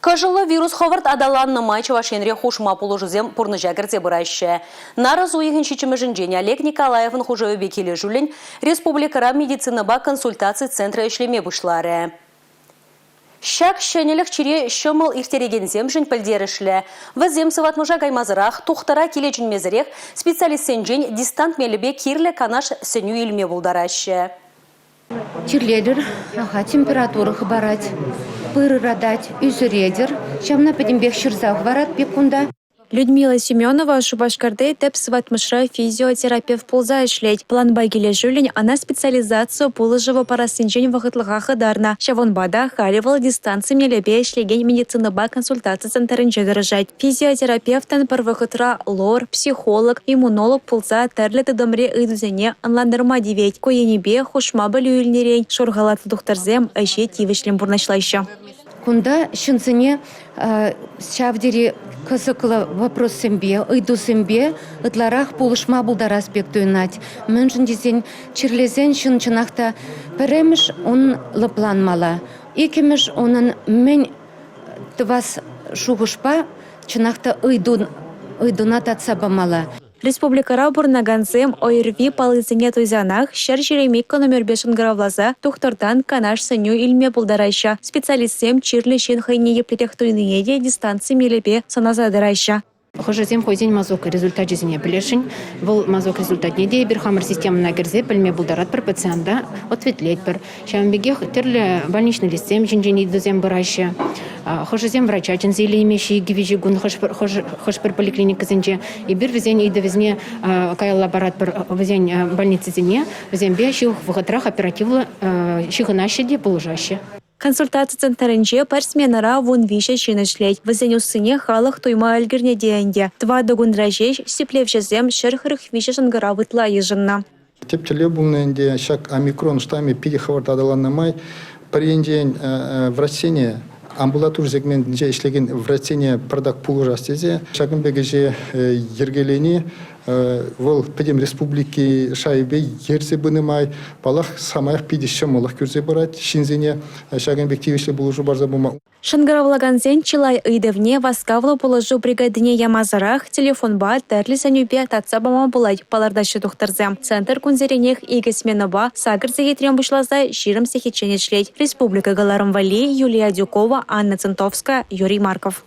Кажылы вирус ховард адаланны майчы вашенре хушма полужызем пурны жагірде бұрайшы. Нарыз уйығын шечімі Олег Николаевын хуже өбекелі жүлін республикара медицинаба консультации центра ішлеме бұшлары. Шак шенелік чире шымыл иртерегензем жын пілдерішлі. Візем сыватмыжа гаймазырақ, тұқтара келечін мезірек специалистен жын дистант мелібе кирлі канаш сеню илме бұлдарашы. Тирледер, температура хабарать, пыры радать, үзредер, шамна педимбех ширзах варат пекунда. Людмила Семенова Шубашкарды теп сватмышра физиотерапевт полза ишлеть. План байгеле жүлін она специализацию полыжыва парасынжен вағытлыға қыдарна. Шавонбада халивал дистанции мелебе ишлеген медицинаба консультация центрын жегіржать. Физиотерапевтан пар вағытра лор, психолог, иммунолог полза тәрлі тыдымре ыдузене анландырма девет. Коенебе хушма білі үлнерен шорғалаты дұқтарзем әже тивішлен бұрнашлайшы. Кунда шынсыне шавдери кызықлы вопрос сэмбе, ыйду сэмбе, ытларах полышма бұлдар аспекты үнат. Мөнжін дезен чирлезен шын чынақта піреміш он лыпланмала. Икеміш онын мен тывас шуғышпа чынақта ыйдуна татса бамала. Республикара бурнаганзем ойырви палызыне туйзанах шер жеремик номер 5 гравлаза тухтардан канаш сыню илме булдарайша. Специалистсем чирлі шен хайне еплетех туйныеде дистанции мелебе саназадарайша. Хожезем хойзен мазок результат жизни білешін. Бұл мазок результат неде бір хамыр системына кірзе білме бұлдарат бір пациента ответлет бір. Шамбегех тірлі больничный листем жинжен идузем бұрайшы. Хожезем врача чынзелі емеші гивежі гүн хош бір поликлиника зінже. И бір візен иді візне кайл лаборат бір візен больницы зіне. Візен бе шиух вғытрах оперативлы шиғынашыде бұлжашы. Консультация центренже парсменара вон вище шинешлеть. Візен усыне халық туйма әлгірне дейінде. Два догундрajеш сеплевшезем шерхырых вище шангара вытла ежынна. Тепчеле булненде шак омикрон штамме перехват адаланнамай паренден врачение амбулатур сегментінде ишлеген врачение продак пулужастезе шагын бегеже ергелени вол педем республики шайбе ерсе бынымай балах самаях пидище молах күрзе барат шинзене шагын бективишле булужу барза бума. Шангаравлаганзен чилай ыйдевне васкавлы положу бригадине ямазарах телефон ба тәрлі сәнюбе татса бама булай палардашы тухтарзем. Центр кунзеренех игесменаба сагырзеге трембушлаза жирым сехиченечлеть. Республика Галарым Вали, Юлия Дюкова, Анна Центовская, Юрий Марков.